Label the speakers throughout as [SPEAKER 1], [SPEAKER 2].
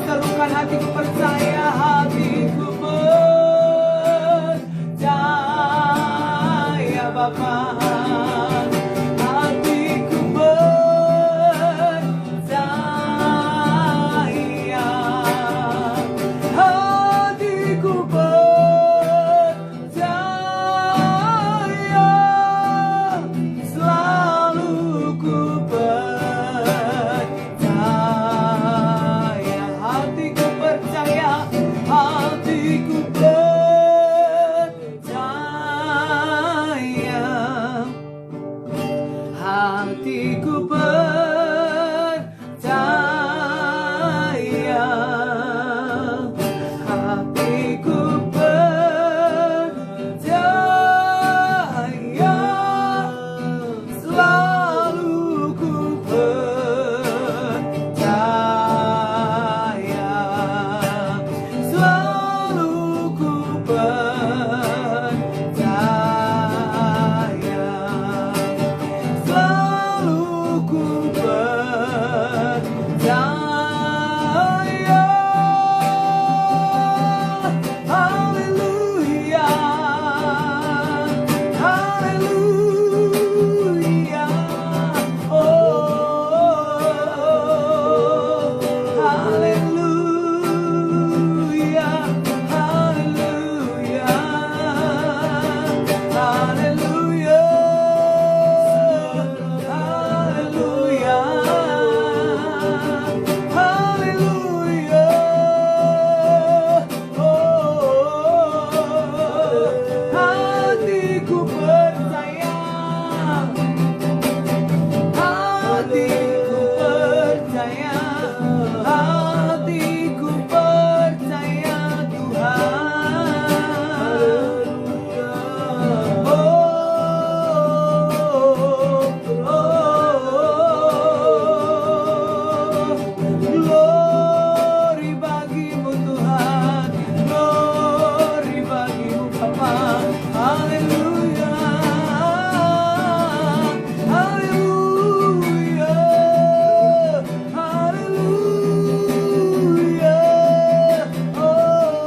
[SPEAKER 1] serukan hatiku percaya, hatiku percaya Bapa. Hatiku percaya, hatiku percaya, selalu ku percaya. Hatiku percaya, hatiku percaya, hatiku percaya, hatiku percaya, selalu ku percaya, selalu ku percaya, selalu ku percaya. Haleluya, haleluya, oh, haleluya, haleluya, haleluya, haleluya, haleluya, oh, hatiku percaya, hatiku percaya, hatiku percaya Tuhan. Glory bagimu Tuhan, glory bagimu Bapa. Haleluya, haleluya, haleluya, oh,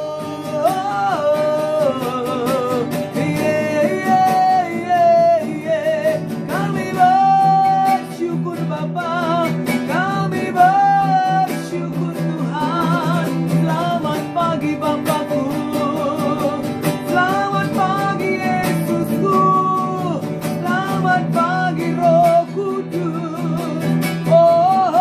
[SPEAKER 1] kami bersyukur Bapa, kami bersyukur Tuhan. Selamat pagi Bapakku, selamat pagi Yesusku, selamat pagi Roh Kudus. Oh,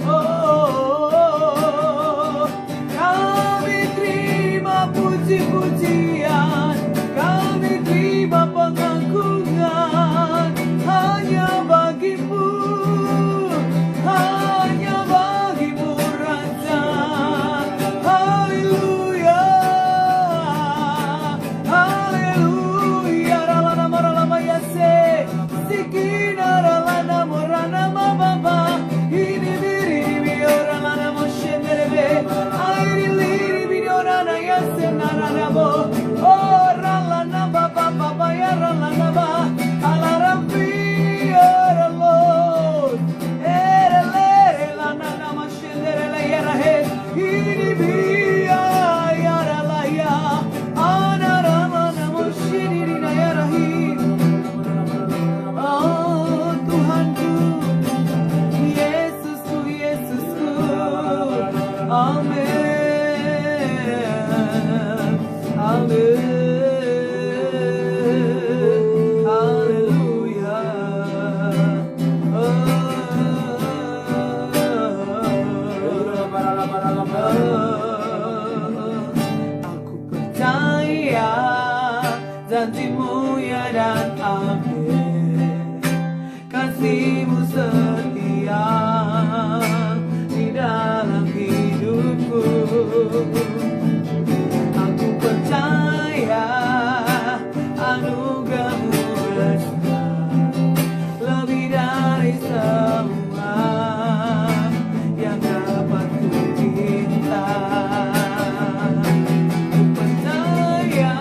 [SPEAKER 1] oh, oh, kami terima puji-pujian, kami terima pengagungan hanya bagimu, hanya bagimu Raja. Haleluya, haleluya, ralana maralama yase, sikina ralana morana mababa, ini biri bioralana moshenderebe, airi liri biorana yase narabo, oh ralana baba baba ya ralana ba, alarambi Lord, erele lana namashenderele yarahe, ini biya yaralaya, anarama namoshirina yarahi. Oh Tuhanku, Yesusku, Yesusku, amin, amin, haleluya, aku percaya janjimu ya dan amin, kasihmu setia di dalam hidupku. Aku percaya anugerahmu besar, lebih dari semua yang dapat ku cinta. Ku percaya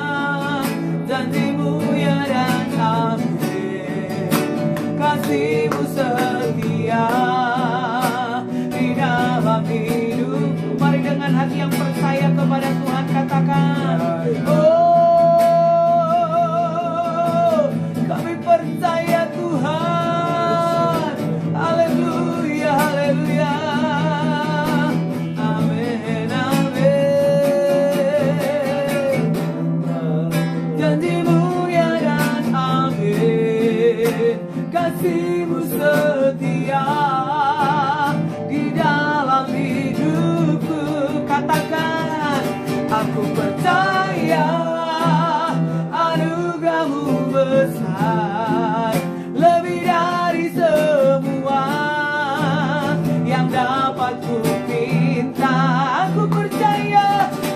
[SPEAKER 1] janjimu ya dan dengan hati yang percaya kepada Tuhan, katakan, oh, kami percaya Tuhan. Haleluya, haleluya. Amin, amin. Janjimu ya dan amin. Kasihmu setia di dalam hidupku. Katakan, aku percaya anugerahmu besar, lebih dari semua yang dapat ku minta.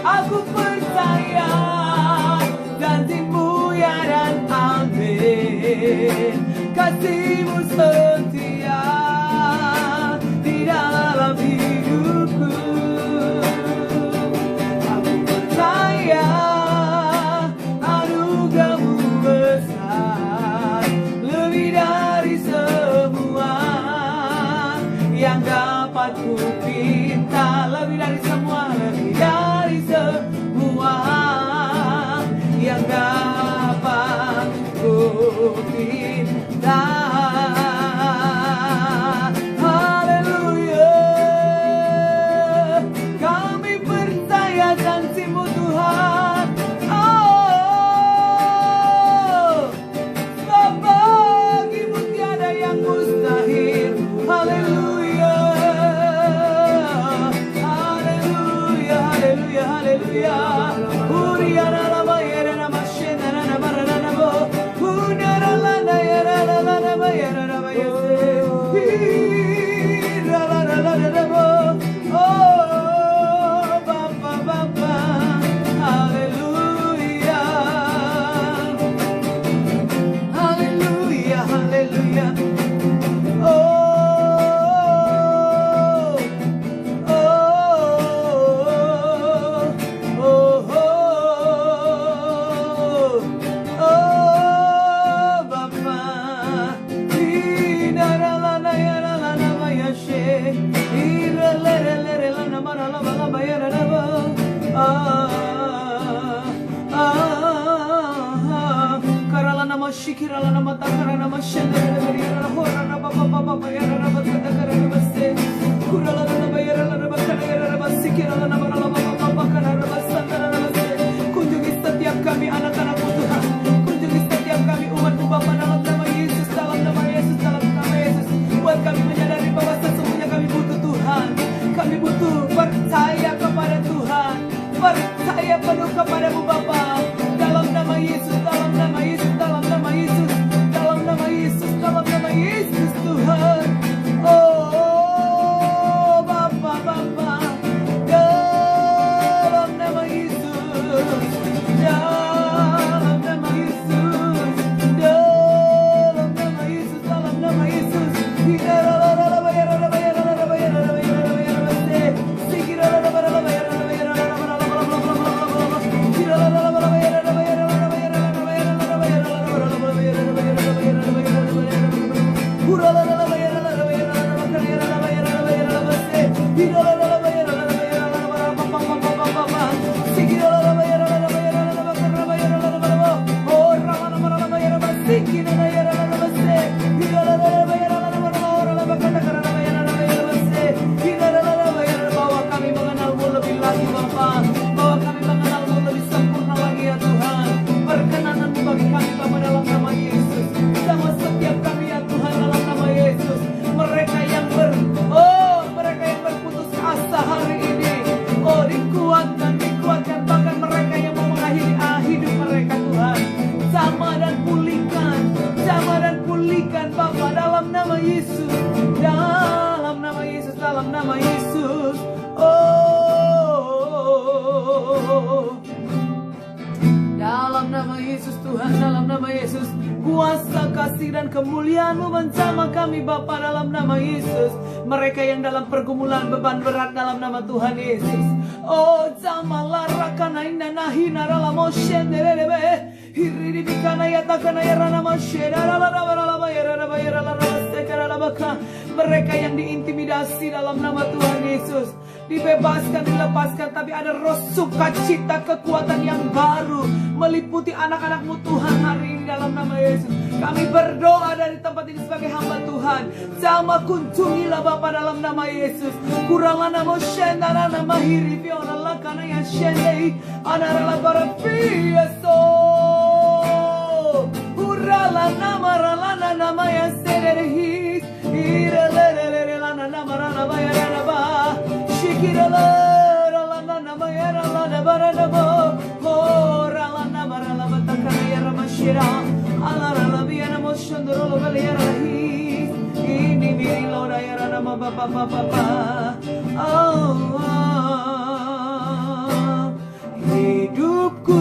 [SPEAKER 1] Aku percaya janjimu ya dan amin. Kasihmu setia di dalam hidupku. Aku percaya anugerahmu besar, lebih dari semua yang dapat ku pinta. Lebih dari semua, lebih dari semua yang dapat ku pinta. Haleluya, kami percaya janjimu Tuhan. Oh, bagimu tiada yang mustahil. Haleluya, haleluya, haleluya, haleluya. Uriana lama yera nama shena nama rana bo. Unara lana yera lana ba yera nama yese. Hira lana lana bo. Oh, Bapa Bapa. Haleluya, haleluya, haleluya. Shikira la nama takara nama shendera beriara la hora na baba baba bayara na bakata kara na baste kurala na bayara la bakana yara na basikira la nama la baba baba kana na basandara na baste. Kunjungi setiap kami anak-anakmu Tuhan, kunjungi setiap kami umatmu Bapa, dalam nama Yesus, dalam nama Yesus, dalam nama Yesus. Buat kami menyadari bahwa sesungguhnya kami butuh Tuhan, kami butuh percaya kepada Tuhan, percaya penuh kepadamu Bapa. Dalam nama Yesus, dalam nama Yesus, dalam nama Yesus, dalam nama Yesus, dalam nama Yesus Tuhan. Oh Bapa, Bapa, dalam nama Yesus, dalam nama Yesus, dalam nama Yesus, dalam nama Yesus. Bahwa kami mengenalmu lebih lagi Bapa, bahwa kami mengenalmu lebih sempurna lagi ya Tuhan. Perkenananmu bagi kami Bapa dalam nama Yesus. Sama setiap kami ya Tuhan dalam nama Yesus. Mereka yang berputus asa hari ini, oh dikuatkan bahkan mereka yang mau mengakhiri hidup mereka Tuhan. Sama dan pulihkan Bapa dalam nama Yesus, dalam nama Yesus, dalam nama Yesus. Oh, dalam nama Yesus Tuhan, dalam nama Yesus. Kuasa, kasih dan kemuliaan-Mu bersama kami Bapa dalam nama Yesus. Mereka yang dalam pergumulan beban berat dalam nama Tuhan Yesus. Oh jamalah rakana inna nahina rala moshe nerebe hiridi bikana yatakana yarana moshe rala mereka yang diintimidasi dalam nama Tuhan Yesus, dibebaskan, dilepaskan, tapi ada roh sukacita, kekuatan yang baru meliputi anak-anak-Mu Tuhan hari ini dalam nama Yesus. Kami berdoa dari tempat ini sebagai hamba Tuhan, sama kunjungilah Bapa dalam nama Yesus. Kuranglah nama shendara nama hiripi onala karena yang shendai anarala para piaso. Urala nama yang sederhis irelelele lana nama rana bayara ba shikirala rala nama ya rala bara nabo horala nama rala batakana ya ramashira ala rala biana moshondoro bale ya rahi ini miri lora ya nama bapa bapa hidupku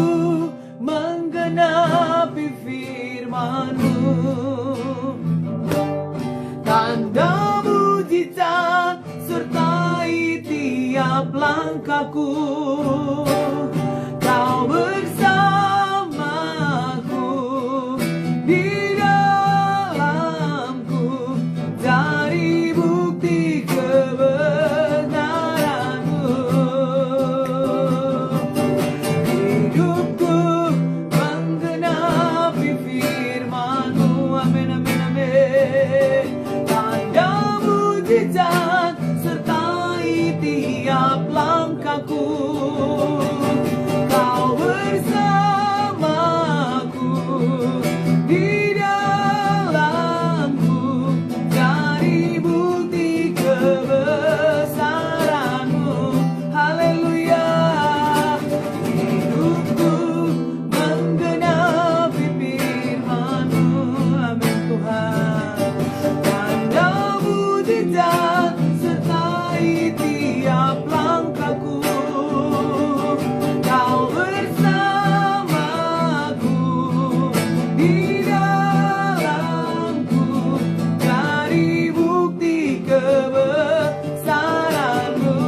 [SPEAKER 1] menggenapi firman-Mu, tanda mujizat sertai tiap langkahku. Kau bersamaku di dalamku, dari bukti kebenaran-Mu. Hidupku menggenapi firman-Mu, amin amin amin. Tanda mujizat sertai tiap langkahku. Kau bersamaku di dalamku, dari bukti kebesaran-Mu. Haleluya. Hidupku menggenapi firman-Mu, amin Tuhan. Tanda mujizat sertai tiap langkahku. Kau bersamaku di dalamku, dari bukti kebesaran-Mu.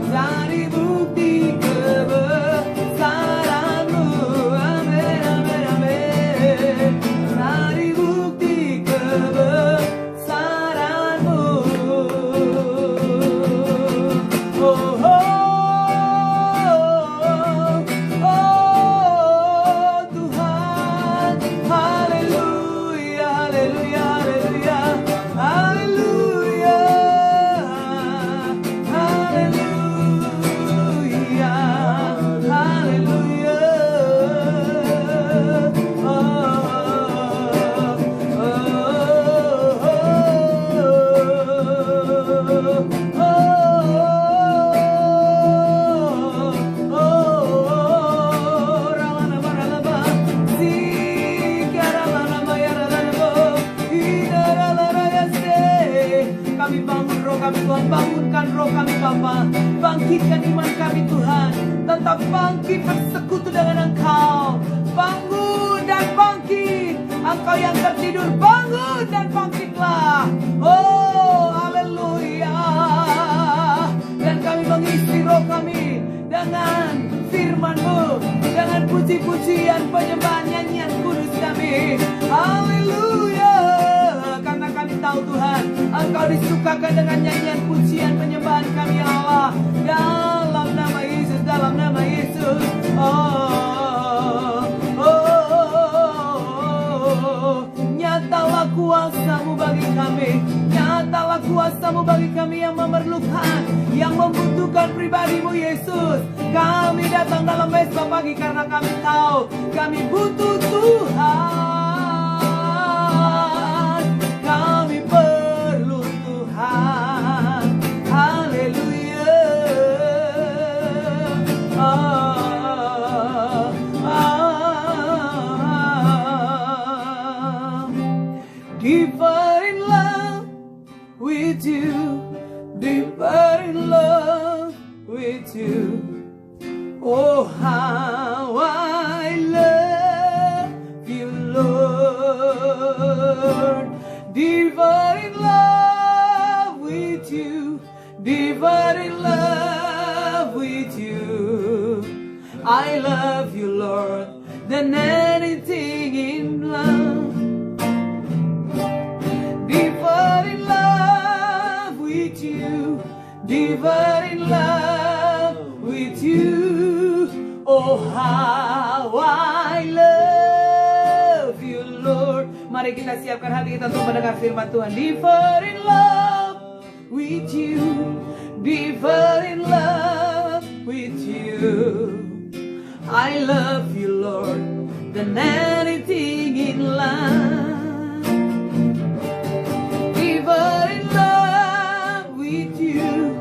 [SPEAKER 1] Dari bukti kebesaran-Mu, amin amin amin. Dari bukti kebesaran-Mu. Oh, oh, oh, Tuhan, haleluya, haleluya, haleluya, haleluya, haleluya, haleluya. Kami bangun roh kami Tuhan, bangunkan roh kami Bapa, bangkitkan iman kami Tuhan, tetap bangkit bersekutu dengan Engkau. Bangun dan bangkit, Engkau yang tertidur, bangun dan bangkitlah. Oh haleluya. Dan kami mengisi roh kami dengan firman-Mu, dengan puji-pujian, penyembahan, nyanyian kudus kami. Haleluya. Karena kami tahu Tuhan, Engkau disukakan dengan nyanyian pujian penyembahan kami ya Allah. Dalam nama Yesus, dalam nama Yesus. Nyatalah kuasa-Mu bagi kami, nyatalah kuasa-Mu bagi kami yang memerlukan, yang membutuhkan pribadi-Mu Yesus. Kami datang dalam mesbah pagi karena kami tahu kami butuh Tuhan, kami perlu Tuhan. Haleluya. Deeper in love with you, deeper in love with you. Oh, how I love you, Lord. Deeper in love with you, deeper in love with you. I love you, Lord, than anything in love. Deeper in love with deeper in love with you. Oh, how I love you, Lord. Mari kita siapkan hati kita untuk mendengar firman Tuhan. Deeper in love with you, deeper in love with you. I love you, Lord, than anything in life. Deeper in love with you,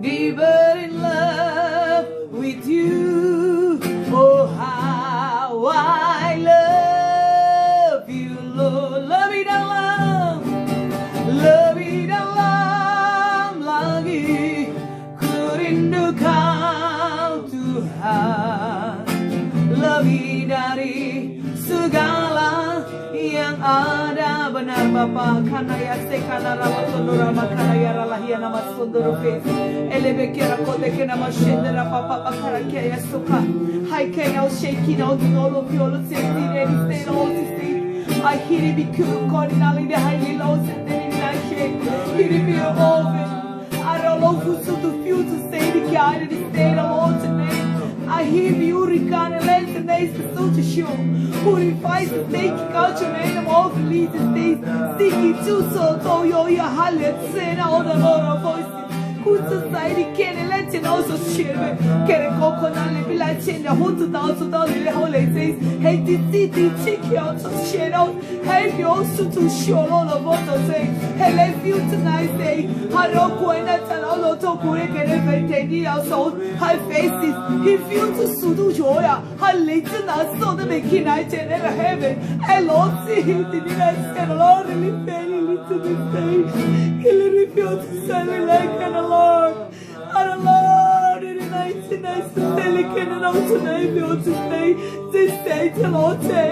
[SPEAKER 1] deeper in love with you. Oh, how I love you, Lord. Lebih dalam lagi ku rindu Kau, Tuhan. Lebih dari segala yang ada, benar Bapa. Karena ya sekana rawa tondora makana ya ralahia nama sondoro fes. Elebe kera kote kena mashendera Papa bakara kaya suka. Hai kaya o sheki na o dinolo fiolo senti redi stena o sisi. I hiri bikuru koni nali de hai lilo senteni na she. Hiri bi ove. Arolo fusu tu fiu tu sei di chiare di stena o tene. I hear you ricane lente neste sote show. Purify the steak culture and all the leads the sticky to so to yo ya halet sena all the loro voice. Who society can let you also share. Kere koko na le bila chenya hutu da so da le hole says hey this city chicky out to share out. Hey you also to show all of what to say. Hey let you tonight say haro koina tan all to kure kere veteni also high faces. He feel to sudu joya. Ha late na so the making I in heaven. I Lord see him did I say Lord really very to this day. He refused to say like an Lord, our Lord, it is nice to say, can and also name you to say, this day to Lord, say,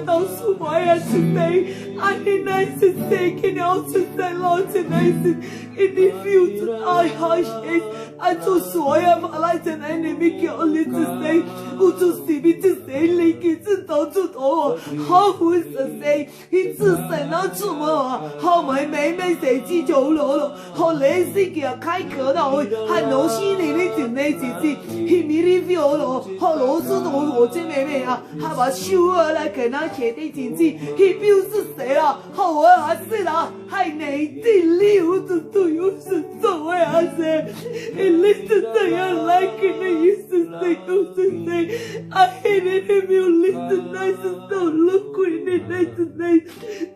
[SPEAKER 1] those who I to say, I need nice to say, can also say, Lord, nice in the future, I hush it, I just saw I have a light and enemy, only to say, who to see me to say, like it's a to all, how was to say, it's a say, not to more, how my may say, Tito, how lazy, I可到还能心里的境内自己，he me review 咯，好老师同我姐妹妹啊，还把手啊来给那写的经济，he 表示谁啊？好我还是啦，还内地六的都有是作为啊谁？he listen to you like it used to say used to say I hate it if you listen nice so look in it nice nice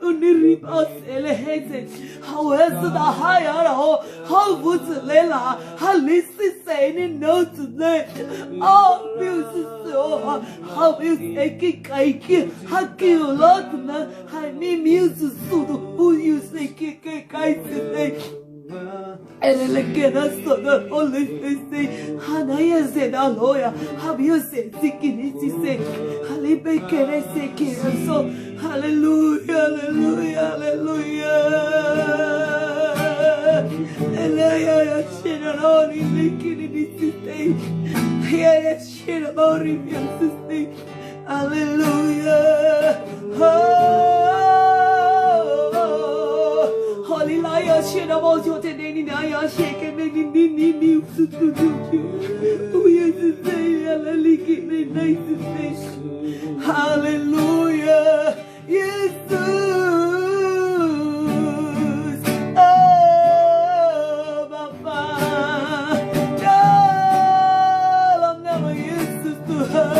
[SPEAKER 1] only rip us ele hate 好我是的嗨呀然后好不是来啦，还历史谁的 no 之类，啊，表示说，好表示给改革，还给了的呢，还没表示速度，不有谁给改之类。Ele que na soda ole se hanaya se da loya habio se sikini se halibe kere se kere so hallelujah hallelujah hallelujah Elaya ya shenaroni likini se ya shenaroni se hallelujah Hallelujah, shit about your today, I shake and making me to do. We are to say, hallelujah, yes, oh, Papa, I'm never used to her.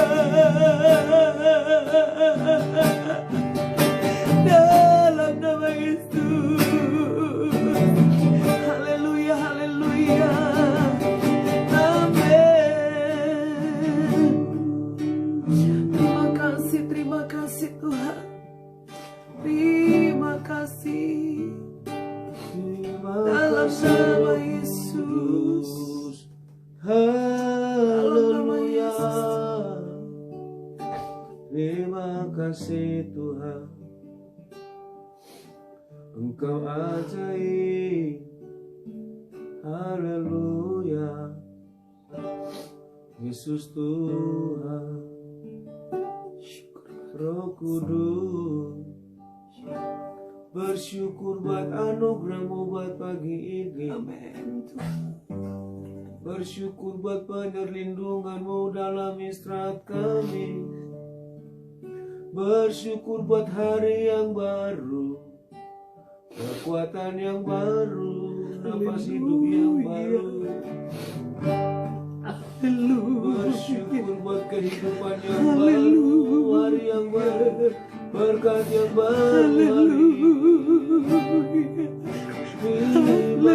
[SPEAKER 1] I'm never used to. Terima kasih Tuhan. Terima kasih. Dalam nama Yesus.
[SPEAKER 2] Haleluya. Terima kasih Tuhan. Engkau ajaib. Haleluya. Yesus Tuhan. Roh Kudus, Bersyukur buat anugerah-Mu buat pagi ini.
[SPEAKER 1] Amin Tuhan.
[SPEAKER 2] Bersyukur buat perlindungan-Mu dalam istirahat kami. Bersyukur buat hari yang baru, kekuatan yang baru, napas hidup yang baru. Bersyukur buat kehidupan yang baru, hari yang baru, berkat yang baru. Terima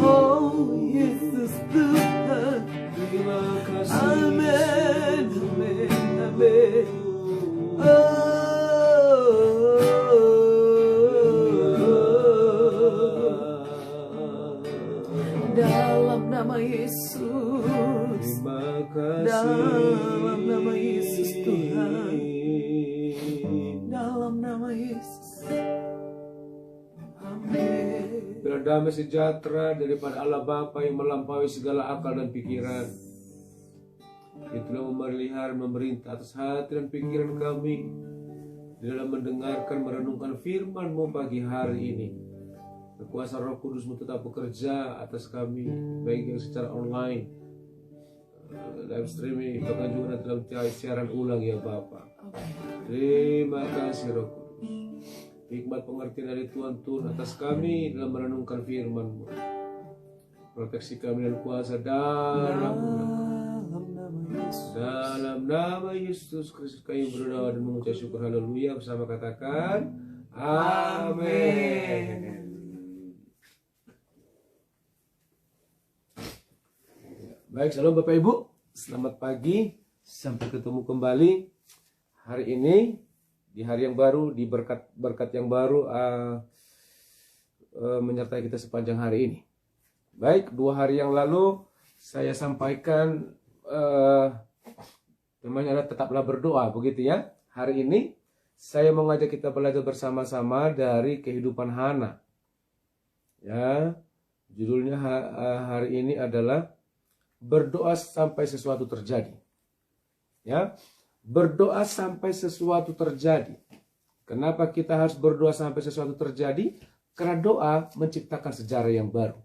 [SPEAKER 1] Oh Yesus Tuhan. Amin, amin, amin. Dalam nama Yesus, dalam nama Yesus Tuhan, dalam nama Yesus. Amin.
[SPEAKER 2] Biar damai sejahtera daripada Allah Bapa yang melampaui segala akal dan pikiran, itulah memelihara memerintah atas hati dan pikiran kami di dalam mendengarkan merenungkan firman-Mu pagi hari ini. Kuasa Roh Kudus-Mu tetap bekerja atas kami, baik yang secara online, live streaming, bahkan juga nanti dalam siaran ulang ya Bapa. Terima kasih Roh Kudus. Hikmat pengertian dari Tuhan turun atas kami dalam merenungkan firman-Mu. Proteksi kami dan kuasa dalam nama Yesus Kristus kami berdoa dan mengucap syukur haleluya bersama katakan amin. Baik, salam Bapak Ibu, selamat pagi, sampai ketemu kembali hari ini di hari yang baru, di berkat yang baru menyertai kita sepanjang hari ini. Baik, 2 hari yang lalu saya sampaikan temanya adalah tetaplah berdoa, begitu ya. Hari ini saya mengajak kita belajar bersama-sama dari kehidupan Hana. Ya, judulnya hari ini adalah berdoa sampai sesuatu terjadi. Ya, berdoa sampai sesuatu terjadi. Kenapa kita harus berdoa sampai sesuatu terjadi? Karena doa menciptakan sejarah yang baru.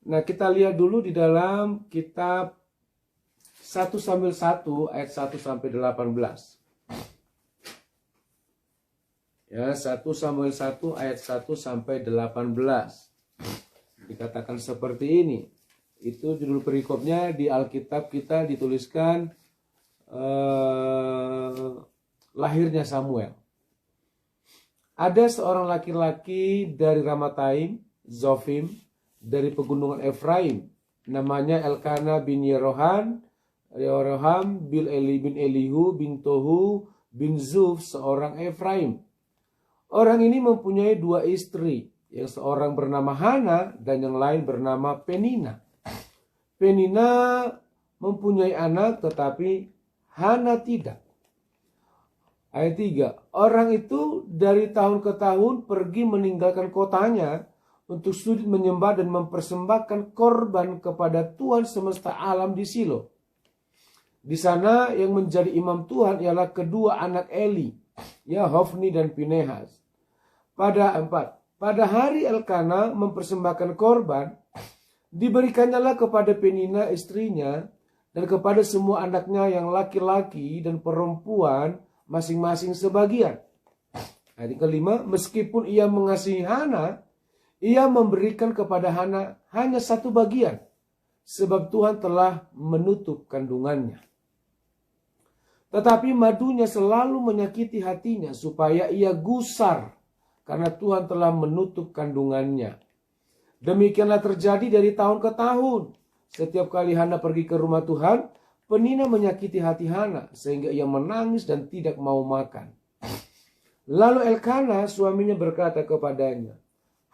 [SPEAKER 2] Nah, kita lihat dulu di dalam kitab 1 Samuel 1 ayat 1 sampai 18. Ya, 1 Samuel 1 ayat 1 sampai 18. Dikatakan seperti ini. Itu judul perikopnya di Alkitab kita dituliskan lahirnya Samuel. Ada seorang laki-laki dari Ramataim, Zofim, dari pegunungan Efraim, namanya Elkana bin Yeroham bin Elihu bin Tohu bin Zuf, seorang Efraim. Orang ini mempunyai 2 istri, yang seorang bernama Hana dan yang lain bernama Penina. Penina mempunyai anak tetapi Hana tidak. Ayat 3. Orang itu dari tahun ke tahun pergi meninggalkan kotanya untuk sujud menyembah dan mempersembahkan korban kepada Tuhan semesta alam di Silo. Di sana yang menjadi imam Tuhan ialah kedua anak Eli, ya Hofni dan Pinehas. Pada hari Elkana mempersembahkan korban, diberikannya kepada Penina istrinya dan kepada semua anaknya yang laki-laki dan perempuan masing-masing sebagian. Ayat 5, meskipun ia mengasihi Hana, ia memberikan kepada Hana hanya 1 bagian, sebab Tuhan telah menutup kandungannya. Tetapi madunya selalu menyakiti hatinya supaya ia gusar, karena Tuhan telah menutup kandungannya. Demikianlah terjadi dari tahun ke tahun. Setiap kali Hana pergi ke rumah Tuhan, Penina menyakiti hati Hana sehingga ia menangis dan tidak mau makan. Lalu Elkana suaminya berkata kepadanya,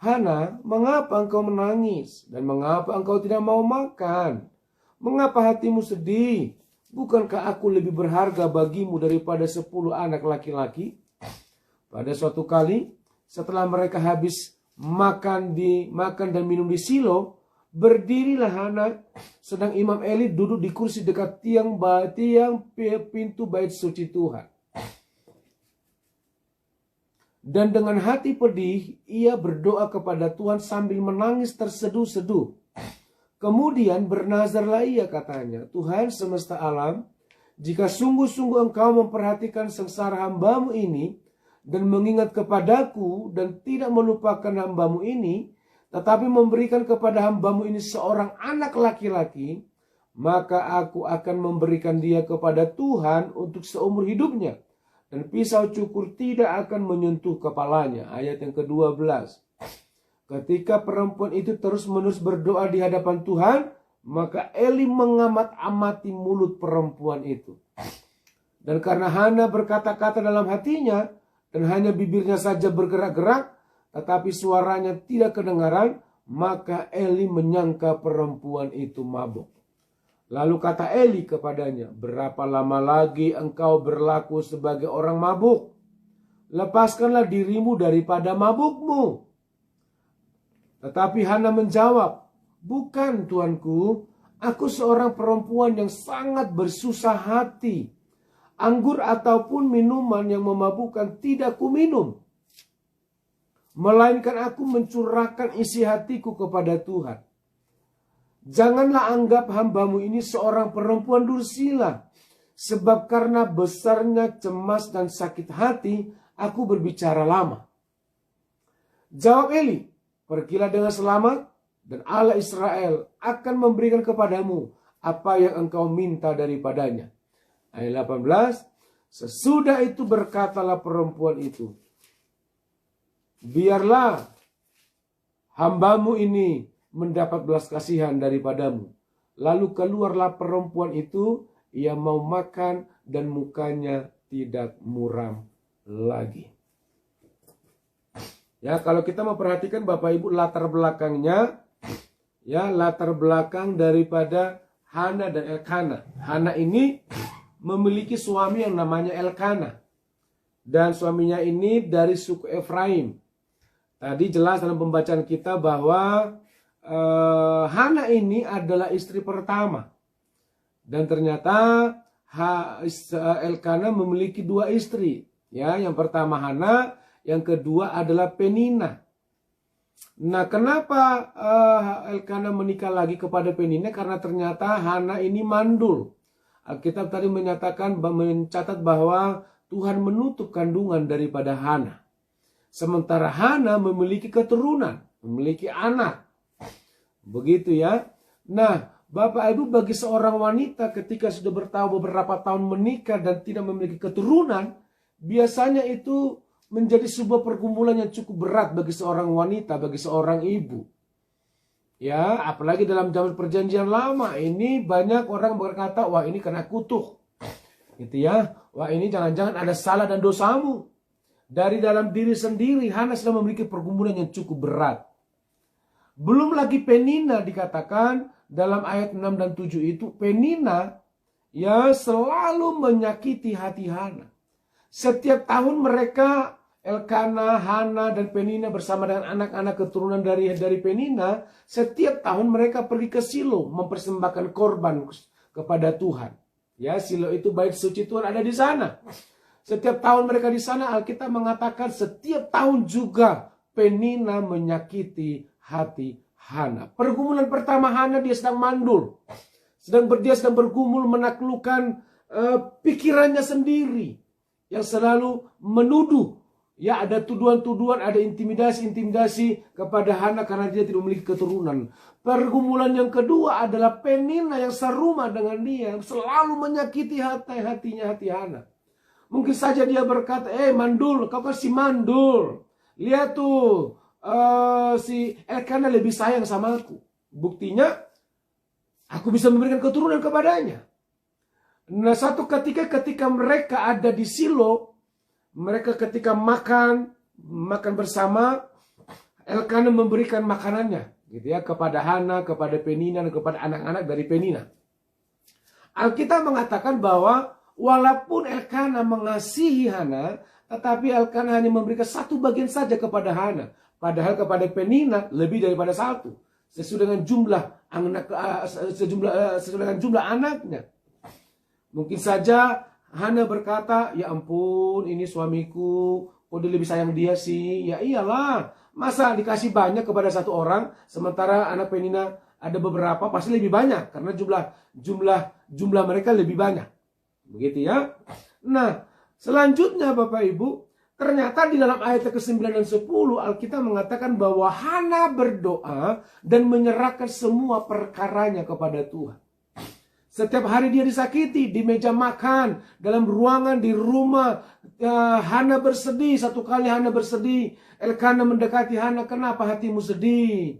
[SPEAKER 2] Hana, mengapa engkau menangis dan mengapa engkau tidak mau makan? Mengapa hatimu sedih? bukankah aku lebih berharga bagimu daripada 10 anak laki-laki? Pada suatu kali, setelah mereka habis makan dan minum di Silo, berdirilah Hana, sedang Imam Eli duduk di kursi dekat tiang pintu bait suci Tuhan. Dan dengan hati pedih, ia berdoa kepada Tuhan sambil menangis terseduh-seduh. Kemudian bernazarlah ia, katanya, Tuhan semesta alam, jika sungguh-sungguh engkau memperhatikan sengsara hambamu ini, dan mengingat kepadaku, dan tidak melupakan hambamu ini, tetapi memberikan kepada hambamu ini seorang anak laki-laki, maka aku akan memberikan dia kepada Tuhan untuk seumur hidupnya, dan pisau cukur tidak akan menyentuh kepalanya. Ayat yang ke-12. Ketika perempuan itu terus-menerus berdoa di hadapan Tuhan, maka Eli mengamat-amati mulut perempuan itu. Dan karena Hana berkata-kata dalam hatinya, dan hanya bibirnya saja bergerak-gerak, tetapi suaranya tidak kedengaran, maka Eli menyangka perempuan itu mabuk. Lalu kata Eli kepadanya, berapa lama lagi engkau berlaku sebagai orang mabuk? Lepaskanlah dirimu daripada mabukmu. Tetapi Hana menjawab, bukan tuanku, aku seorang perempuan yang sangat bersusah hati. Anggur ataupun minuman yang memabukkan tidak kuminum, melainkan aku mencurahkan isi hatiku kepada Tuhan. Janganlah anggap hambamu ini seorang perempuan dursila, sebab karena besarnya cemas dan sakit hati, aku berbicara lama. Jawab Eli, pergilah dengan selamat, dan Allah Israel akan memberikan kepadamu apa yang engkau minta daripadanya. Ayat 18, sesudah itu berkatalah perempuan itu, biarlah hambamu ini mendapat belas kasihan daripadamu. Lalu keluarlah perempuan itu, ia mau makan dan mukanya tidak muram lagi. Ya, kalau kita memperhatikan Bapak Ibu latar belakangnya, ya, latar belakang daripada Hana dan Elkana. Hana ini memiliki suami yang namanya Elkana, dan suaminya ini dari suku Efraim. Tadi jelas dalam pembacaan kita bahwa Hana ini adalah istri pertama, dan ternyata Elkana memiliki 2 istri. Ya, yang pertama Hana, yang kedua adalah Penina. Nah, kenapa Elkana menikah lagi kepada Penina? Karena ternyata Hana ini mandul. Alkitab tadi mencatat bahwa Tuhan menutup kandungan daripada Hana. Sementara Hana memiliki keturunan, memiliki anak. Begitu ya. Nah, Bapak Ibu, bagi seorang wanita ketika sudah beberapa tahun menikah dan tidak memiliki keturunan, biasanya itu menjadi sebuah pergumulan yang cukup berat bagi seorang wanita, bagi seorang ibu. Ya, apalagi dalam zaman perjanjian lama ini banyak orang berkata, wah ini kena kutuk. Gitu ya. Wah ini jangan-jangan ada salah dan dosamu. Dari dalam diri sendiri Hana sudah memiliki pergumulan yang cukup berat. Belum lagi Penina dikatakan dalam ayat 6 dan 7 itu, Penina ya selalu menyakiti hati Hana. Setiap tahun mereka, Elkana, Hana, dan Penina bersama dengan anak-anak keturunan dari Penina, setiap tahun mereka pergi ke Silo mempersembahkan korban kepada Tuhan. Ya, Silo itu bait suci Tuhan ada di sana. Setiap tahun mereka di sana, Alkitab mengatakan setiap tahun juga Penina menyakiti hati Hana. Pergumulan pertama Hana, dia sedang mandul. Dia sedang bergumul menaklukkan pikirannya sendiri yang selalu menuduh. Ya, ada tuduhan-tuduhan, ada intimidasi-intimidasi kepada Hana karena dia tidak memiliki keturunan. Pergumulan yang kedua adalah Penina yang serumah dengan dia, yang selalu menyakiti hati Hana. Mungkin saja dia berkata, mandul, kau kan si mandul. Lihat tuh, si Elkana lebih sayang sama aku. Buktinya, aku bisa memberikan keturunan kepadanya. Nah, satu ketika mereka ada di Silo, mereka ketika makan bersama, Elkana memberikan makanannya gitu ya kepada Hana, kepada Penina, dan kepada anak-anak dari Penina. Alkitab mengatakan bahwa walaupun Elkana mengasihi Hana, tetapi Elkana hanya memberikan satu bagian saja kepada Hana. Padahal kepada Penina lebih daripada satu. Sesuai dengan jumlah anaknya. Mungkin saja Hana berkata, ya ampun ini suamiku, kok dia lebih sayang dia sih. Ya iyalah, masa dikasih banyak kepada satu orang, sementara anak Penina ada beberapa, pasti lebih banyak. Karena jumlah mereka lebih banyak. Begitu ya. Nah, selanjutnya Bapak Ibu, ternyata di dalam ayat ke-9 dan 10 Alkitab mengatakan bahwa Hana berdoa dan menyerahkan semua perkaranya kepada Tuhan. Setiap hari dia disakiti di meja makan, dalam ruangan di rumah, Hana bersedih. Satu kali Hana bersedih, Elkana mendekati Hana, kenapa hatimu sedih?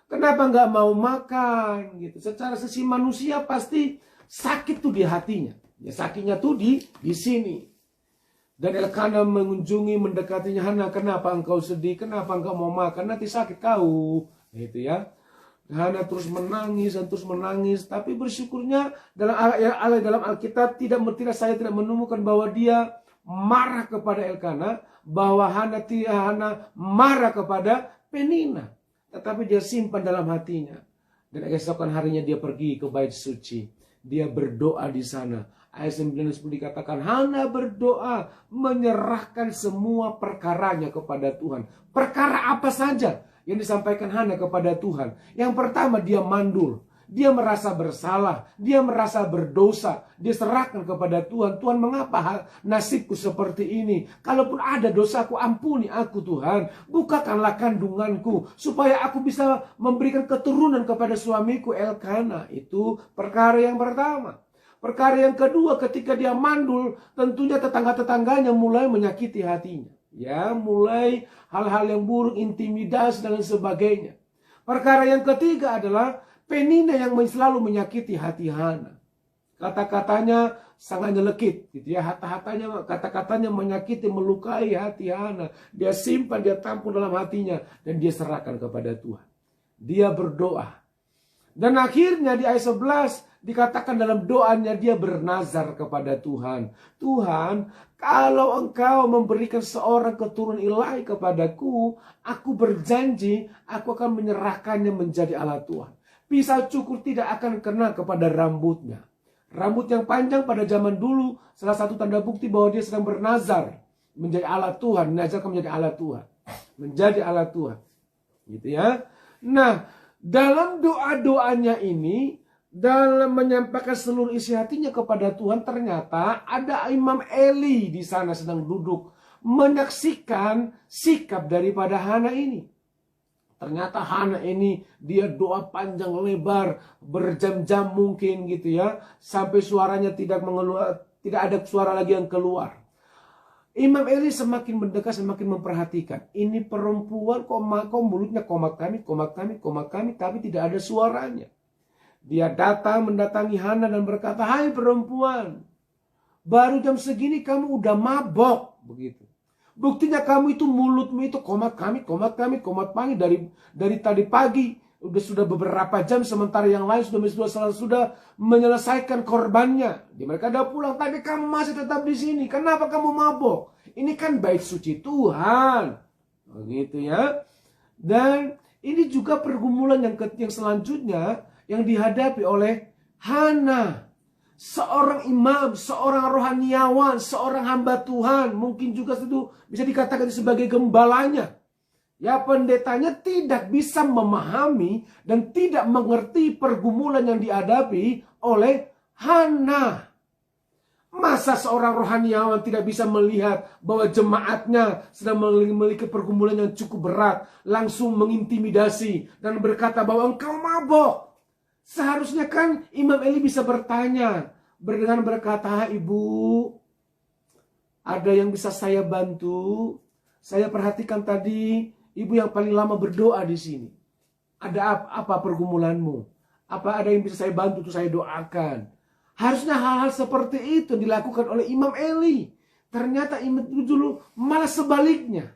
[SPEAKER 2] Kenapa nggak mau makan? Gitu. Secara sisi manusia pasti sakit tuh di hatinya. Ya, sakitnya tuh di sini. Dan Elkana mengunjungi, mendekatinya, Hana, kenapa engkau sedih? Kenapa engkau mau makan? Nanti sakit kau. Gitu ya. Hana terus menangis dan terus menangis. Tapi bersyukurnya dalam Alkitab saya tidak menemukan bahwa dia marah kepada Elkana, bahwa Hana marah kepada Penina. Tetapi dia simpan dalam hatinya. Dan keesokan harinya dia pergi ke bait suci. Dia berdoa di sana. Ayat 9 dan 10 dikatakan Hana berdoa menyerahkan semua perkaranya kepada Tuhan. Perkara apa saja yang disampaikan Hana kepada Tuhan? Yang pertama, dia mandul. Dia merasa bersalah, dia merasa berdosa, dia serahkan kepada Tuhan. Tuhan, mengapa nasibku seperti ini? Kalaupun ada dosaku, ampuni aku Tuhan. Bukakanlah kandunganku, supaya aku bisa memberikan keturunan kepada suamiku Elkana. Itu perkara yang pertama. Perkara yang kedua, ketika dia mandul, tentunya tetangga-tetangganya mulai menyakiti hatinya. Ya, mulai hal-hal yang buruk, intimidasi dan lain sebagainya. Perkara yang ketiga adalah Penina yang selalu menyakiti hati Hana. Kata-katanya sangat nyelekit, gitu ya. Kata-katanya menyakiti, melukai hati Hana. Dia simpan, dia tampung dalam hatinya, dan dia serahkan kepada Tuhan. Dia berdoa. Dan akhirnya di ayat 11 dikatakan dalam doanya dia bernazar kepada Tuhan. Tuhan, kalau engkau memberikan seorang keturunan ilahi kepadaku, aku berjanji aku akan menyerahkannya menjadi Allah Tuhan. Pisau cukur tidak akan kena kepada rambutnya. Rambut yang panjang pada zaman dulu salah satu tanda bukti bahwa dia sedang bernazar menjadi Allah Tuhan, menazarkan menjadi Allah Tuhan, menjadi Allah Tuhan. Gitu ya. Nah, dalam doa-doanya ini, dalam menyampaikan seluruh isi hatinya kepada Tuhan, ternyata ada Imam Eli di sana sedang duduk menyaksikan sikap daripada Hana ini. Ternyata Hana ini dia doa panjang lebar, berjam-jam mungkin gitu ya, sampai suaranya tidak ada suara lagi yang keluar. Imam Eli semakin mendekat, semakin memperhatikan. Ini perempuan kok mulutnya komak kami, tapi tidak ada suaranya. Dia mendatangi Hana dan berkata, hai perempuan, baru jam segini kamu udah mabok, begitu. Buktinya kamu itu mulutmu itu komat kami dari tadi pagi sudah beberapa jam, sementara yang lain sudah menyelesaikan korbannya. Mereka udah pulang, tapi kamu masih tetap di sini. Kenapa kamu mabok? Ini kan bait suci Tuhan, begitu ya. Dan ini juga pergumulan yang selanjutnya yang dihadapi oleh Hana. Seorang imam, seorang rohaniawan, seorang hamba Tuhan, mungkin juga itu bisa dikatakan sebagai gembalanya. Ya, pendetanya tidak bisa memahami dan tidak mengerti pergumulan yang dihadapi oleh Hana. Masa seorang rohaniawan tidak bisa melihat bahwa jemaatnya sedang memiliki pergumulan yang cukup berat, langsung mengintimidasi dan berkata bahwa engkau mabok. Seharusnya kan Imam Eli bisa bertanya dengan berkata, ibu, ada yang bisa saya bantu? Saya perhatikan tadi ibu yang paling lama berdoa di sini. Ada apa pergumulanmu? Apa ada yang bisa saya bantu untuk saya doakan? Harusnya hal-hal seperti itu dilakukan oleh Imam Eli. Ternyata Imam Eli dulu malah sebaliknya.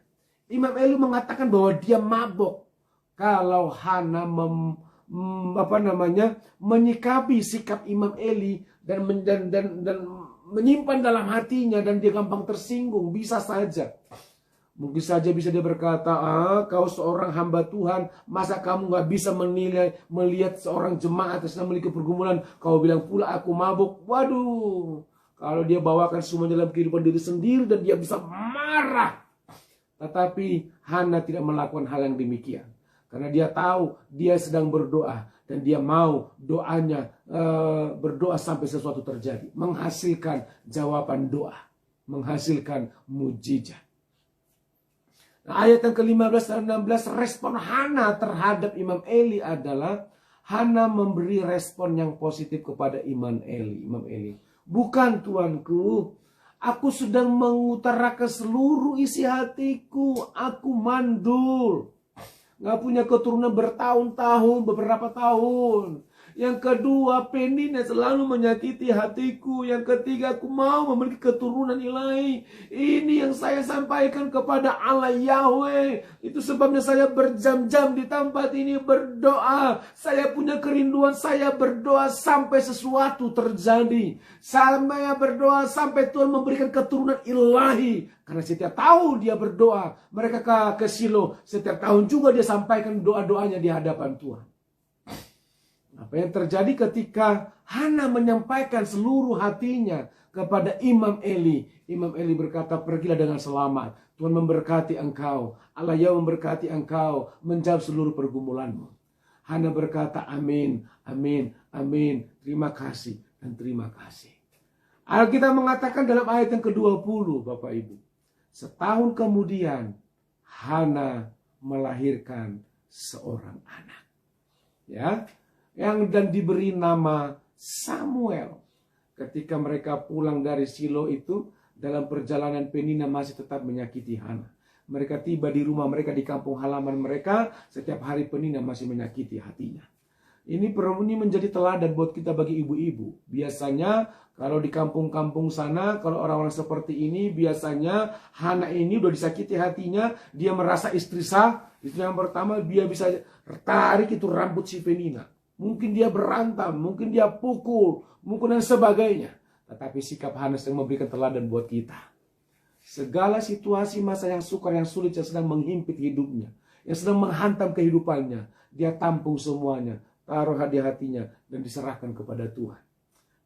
[SPEAKER 2] Imam Eli mengatakan bahwa dia mabok. Kalau Hana menyikapi sikap Imam Eli dan menyimpan dalam hatinya dan dia gampang tersinggung. Bisa saja. Mungkin saja bisa dia berkata, kau seorang hamba Tuhan, masa kamu gak bisa melihat seorang jemaat yang sedang memiliki pergumulan, kau bilang pula aku mabuk. Waduh, kalau dia bawakan semua dalam kehidupan diri sendiri dan dia bisa marah. Tetapi Hana tidak melakukan hal yang demikian. Karena dia tahu dia sedang berdoa. Dan dia mau doanya berdoa sampai sesuatu terjadi. Menghasilkan jawaban doa. Menghasilkan mujizat. Nah, ayat yang ke-15 dan 16 respon Hana terhadap Imam Eli adalah Hana memberi respon yang positif kepada Imam Eli. Bukan tuanku, aku sedang mengutarakan seluruh isi hatiku. Aku mandul. Gak punya keturunan bertahun-tahun, beberapa tahun. Yang kedua, Penina selalu menyakiti hatiku. Yang ketiga, aku mau memiliki keturunan ilahi. Ini yang saya sampaikan kepada Allah Yahweh. Itu sebabnya saya berjam-jam di tempat ini berdoa. Saya punya kerinduan, saya berdoa sampai sesuatu terjadi. Saya berdoa sampai Tuhan memberikan keturunan ilahi. Karena setiap tahun dia berdoa. Mereka ke Silo, setiap tahun juga dia sampaikan doa-doanya di hadapan Tuhan. Apa yang terjadi ketika Hana menyampaikan seluruh hatinya kepada Imam Eli. Imam Eli berkata, pergilah dengan selamat. Tuhan memberkati engkau. Allah Yahweh memberkati engkau. Menjawab seluruh pergumulanmu. Hana berkata, amin, amin, amin. Terima kasih dan terima kasih. Alkitab mengatakan dalam ayat yang ke-20, Bapak Ibu. Setahun kemudian, Hana melahirkan seorang anak. Ya, dan diberi nama Samuel. Ketika mereka pulang dari Silo itu, dalam perjalanan Penina masih tetap menyakiti Hana. Mereka tiba di rumah mereka, di kampung halaman mereka, setiap hari Penina masih menyakiti hatinya. Ini menjadi teladan buat kita bagi ibu-ibu. Biasanya kalau di kampung-kampung sana, kalau orang-orang seperti ini, biasanya Hana ini udah disakiti hatinya, dia merasa istri sah. Itu yang pertama, dia bisa tarik itu rambut si Penina. Mungkin dia berantam, mungkin dia pukul, mungkin dan sebagainya. Tetapi sikap Hana sedang memberikan teladan buat kita. Segala situasi masa yang sukar, yang sulit, yang sedang menghimpit hidupnya, yang sedang menghantam kehidupannya, dia tampung semuanya, taruh di hatinya, dan diserahkan kepada Tuhan.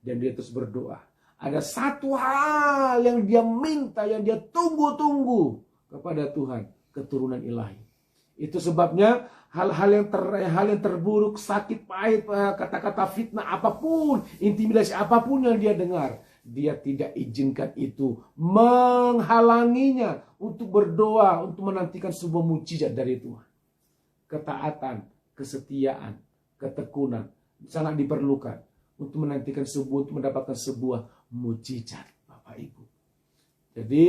[SPEAKER 2] Dan dia terus berdoa. Ada satu hal yang dia minta, yang dia tunggu-tunggu kepada Tuhan, keturunan ilahi. Itu sebabnya hal-hal yang terburuk, sakit, pahit, kata-kata fitnah apapun, intimidasi apapun yang dia dengar, dia tidak izinkan itu menghalanginya untuk berdoa, untuk menantikan sebuah mujizat dari Tuhan. Ketaatan, kesetiaan, ketekunan sangat diperlukan untuk menantikan untuk mendapatkan sebuah mujizat, Bapak Ibu. Jadi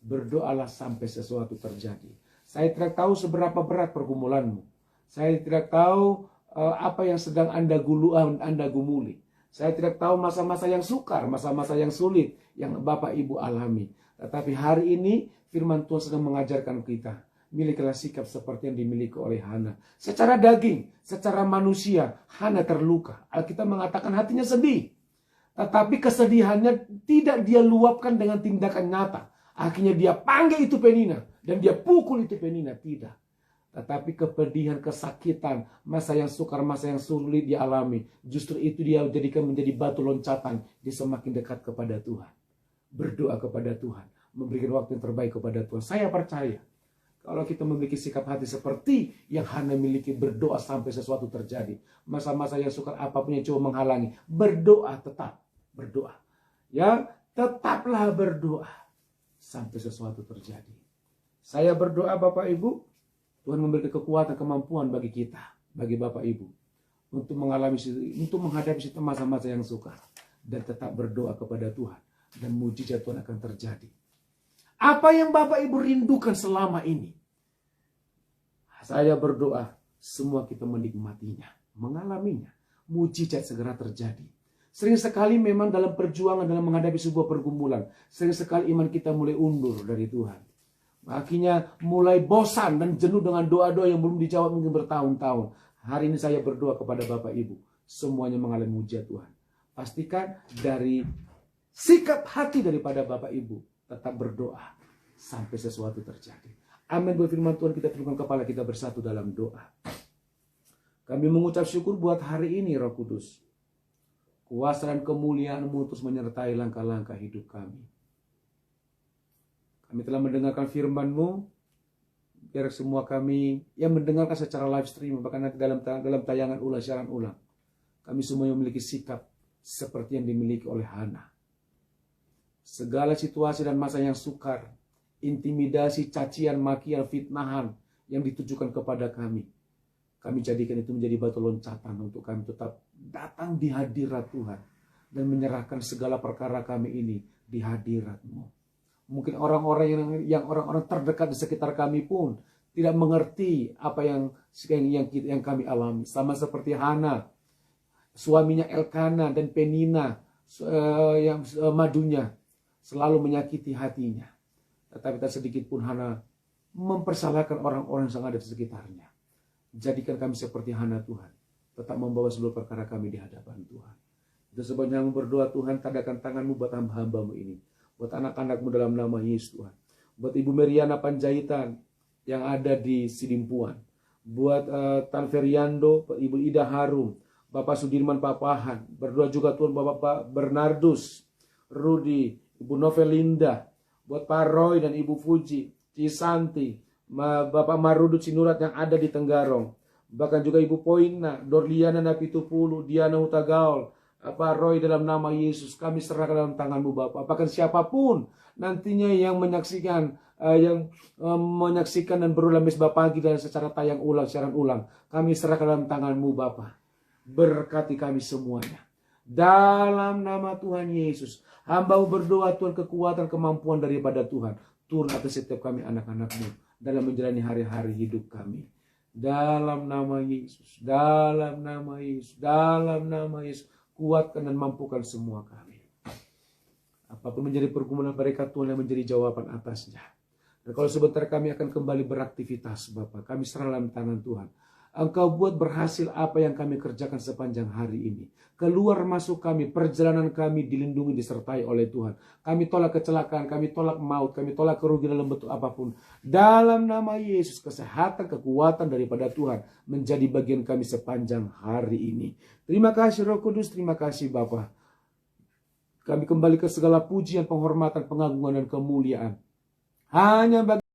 [SPEAKER 2] berdoalah sampai sesuatu terjadi. Saya tidak tahu seberapa berat pergumulanmu. Saya tidak tahu apa yang sedang Anda gumuli. Saya tidak tahu masa-masa yang sukar, masa-masa yang sulit yang Bapak Ibu alami. Tetapi hari ini firman Tuhan sedang mengajarkan kita. Milikilah sikap seperti yang dimiliki oleh Hana. Secara daging, secara manusia, Hana terluka. Alkitab mengatakan hatinya sedih. Tetapi kesedihannya tidak dia luapkan dengan tindakan nyata. Akhirnya dia panggil itu Penina. Dan dia pukul itu Penina. Tidak. Tetapi kepedihan, kesakitan, masa yang sukar, masa yang sulit dialami. Justru itu dia jadikan menjadi batu loncatan. Dia semakin dekat kepada Tuhan. Berdoa kepada Tuhan. Memberikan waktu yang terbaik kepada Tuhan. Saya percaya. Kalau kita memiliki sikap hati seperti yang Hana miliki, berdoa sampai sesuatu terjadi. Masa-masa yang sukar apapun yang coba menghalangi. Berdoa tetap. Berdoa. Ya, tetaplah berdoa. Sampai sesuatu terjadi. Saya berdoa Bapak Ibu, Tuhan memberikan kekuatan, kemampuan bagi kita, bagi Bapak Ibu, untuk menghadapi masa-masa yang sukar dan tetap berdoa kepada Tuhan, dan mujizat Tuhan akan terjadi. Apa yang Bapak Ibu rindukan selama ini? Saya berdoa semua kita menikmatinya, mengalaminya, mujizat segera terjadi. Sering sekali memang dalam perjuangan, dalam menghadapi sebuah pergumulan, sering sekali iman kita mulai undur dari Tuhan. Akhirnya mulai bosan dan jenuh dengan doa-doa yang belum dijawab mungkin bertahun-tahun. Hari ini saya berdoa kepada Bapak Ibu, semuanya mengalami mujizat Tuhan. Pastikan dari sikap hati daripada Bapak Ibu, tetap berdoa sampai sesuatu terjadi. Amin. Berfirman Tuhan, kita tundukkan kepala kita bersatu dalam doa. Kami mengucap syukur buat hari ini, Roh Kudus. Kuasa dan kemuliaan-Mu terus menyertai langkah-langkah hidup kami. Kami telah mendengarkan firman-Mu. Biar semua kami yang mendengarkan secara live stream, bahkan nanti dalam tayangan ulang, siaran ulang, kami semua memiliki sikap seperti yang dimiliki oleh Hana. Segala situasi dan masa yang sukar, intimidasi, cacian, makian, fitnahan yang ditujukan kepada kami jadikan itu menjadi batu loncatan untuk kami tetap datang di hadirat Tuhan dan menyerahkan segala perkara kami ini di hadirat-Mu. Mungkin orang-orang yang orang-orang terdekat di sekitar kami pun tidak mengerti apa yang kami alami. Sama seperti Hana, suaminya Elkana dan Penina yang madunya selalu menyakiti hatinya. Tetapi tak sedikit pun Hana mempersalahkan orang-orang yang ada di sekitarnya. Jadikan kami seperti Hana Tuhan, tetap membawa seluruh perkara kami di hadapan Tuhan. Itu sebabnya kami berdoa, Tuhan, tadakan tangan-Mu buat hamba-hamba-Mu ini. Buat anak-anak-Mu dalam nama Yesus Tuhan. Buat Ibu Meriana Panjaitan yang ada di Sidimpuan. Buat Tan Feriando, Ibu Ida Harum, Bapak Sudirman Papahan. Berdoa juga Tuhan Bapak Bernardus, Rudi, Ibu Novelinda. Buat Pak Roy dan Ibu Fuji, Cisanti, Bapak Marudut Sinurat yang ada di Tenggarong. Bahkan juga Ibu Poina, Dorliana Napitupulu, Diana Hutagaul, Pak Roy, dalam nama Yesus kami serahkan dalam tangan-Mu Bapak. Bahkan siapapun nantinya yang menyaksikan dan berulang misbah pagi dan secara tayang ulang, siaran ulang, kami serahkan dalam tangan-Mu Bapak. Berkati kami semuanya. Dalam nama Tuhan Yesus, hamba-Mu berdoa Tuhan, kekuatan, kemampuan daripada Tuhan turun atas setiap kami anak-anak-Mu dalam menjalani hari-hari hidup kami. Dalam nama Yesus, dalam nama Yesus, dalam nama Yesus. Kuatkan dan mampukan semua kami. Apapun menjadi pergumulan mereka, Tuhan yang menjadi jawaban atasnya. Dan kalau sebentar kami akan kembali beraktivitas, Bapak, kami serah dalam tangan Tuhan. Engkau buat berhasil apa yang kami kerjakan sepanjang hari ini. Keluar masuk kami, perjalanan kami dilindungi, disertai oleh Tuhan. Kami tolak kecelakaan, kami tolak maut, kami tolak kerugian dalam bentuk apapun. Dalam nama Yesus, kesehatan, kekuatan daripada Tuhan menjadi bagian kami sepanjang hari ini. Terima kasih Roh Kudus, terima kasih Bapa. Kami kembali ke segala pujian, penghormatan, pengagungan, dan kemuliaan hanya bagi